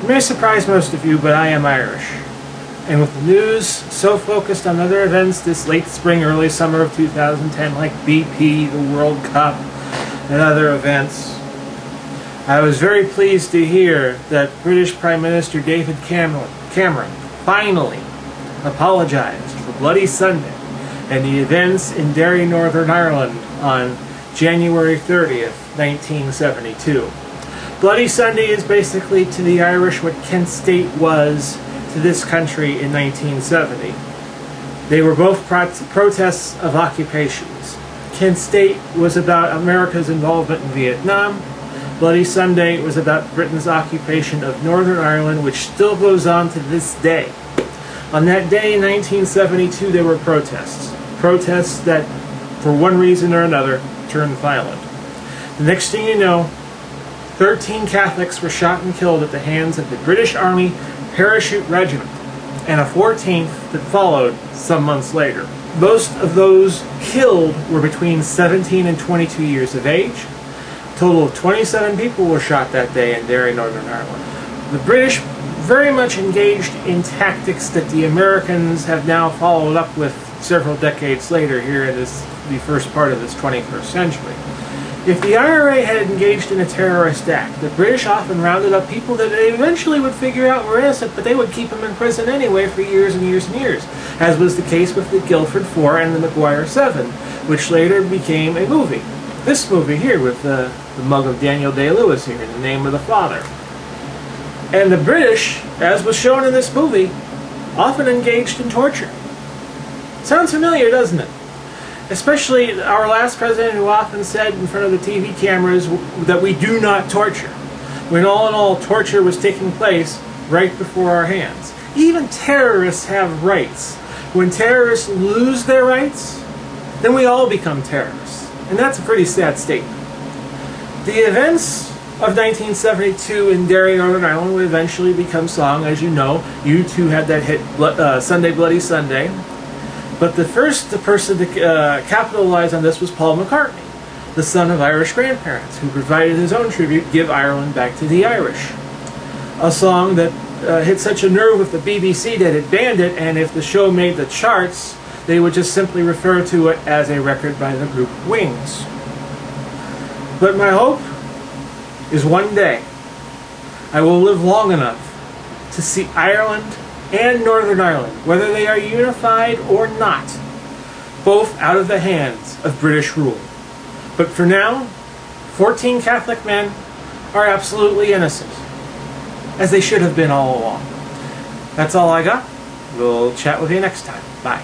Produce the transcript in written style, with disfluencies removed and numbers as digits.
It may surprise most of you, but I am Irish. And with the news so focused on other events this late spring, early summer of 2010, like BP, the World Cup, and other events, I was very pleased to hear that British Prime Minister David Cameron finally apologized for Bloody Sunday and the events in Derry, Northern Ireland on January 30th, 1972. Bloody Sunday is basically to the Irish what Kent State was to this country in 1970. They were both protests of occupations. Kent State was about America's involvement in Vietnam. Bloody Sunday was about Britain's occupation of Northern Ireland, which still goes on to this day. On that day in 1972, there were protests. Protests that, for one reason or another, turned violent. The next thing you know, 13 Catholics were shot and killed at the hands of the British Army Parachute Regiment, and a 14th that followed some months later. Most of those killed were between 17 and 22 years of age. A total of 27 people were shot that day in Derry, Northern Ireland. The British very much engaged in tactics that the Americans have now followed up with several decades later here in the first part of this 21st century. If the IRA had engaged in a terrorist act, the British often rounded up people that they eventually would figure out were innocent, but they would keep them in prison anyway for years and years and years, as was the case with the Guildford Four and the Maguire Seven, which later became a movie. This movie here with the mug of Daniel Day-Lewis here, in the name of the Father. And the British, as was shown in this movie, often engaged in torture. Sounds familiar, doesn't it? Especially our last president, who often said in front of the TV cameras that we do not torture, when all in all torture was taking place right before our hands. Even terrorists have rights. When terrorists lose their rights, then we all become terrorists. And that's a pretty sad statement. The events of 1972 in Derry, Northern Ireland would eventually become song, as you know. U2 had that hit Sunday Bloody Sunday. But the person to capitalize on this was Paul McCartney, the son of Irish grandparents, who provided his own tribute, Give Ireland Back to the Irish. A song that hit such a nerve with the BBC that it banned it, and if the show made the charts, they would just simply refer to it as a record by the group Wings. But my hope is one day I will live long enough to see Ireland and Northern Ireland, whether they are unified or not, both out of the hands of British rule. But for now, 14 Catholic men are absolutely innocent, as they should have been all along. That's all I got. We'll chat with you next time. Bye.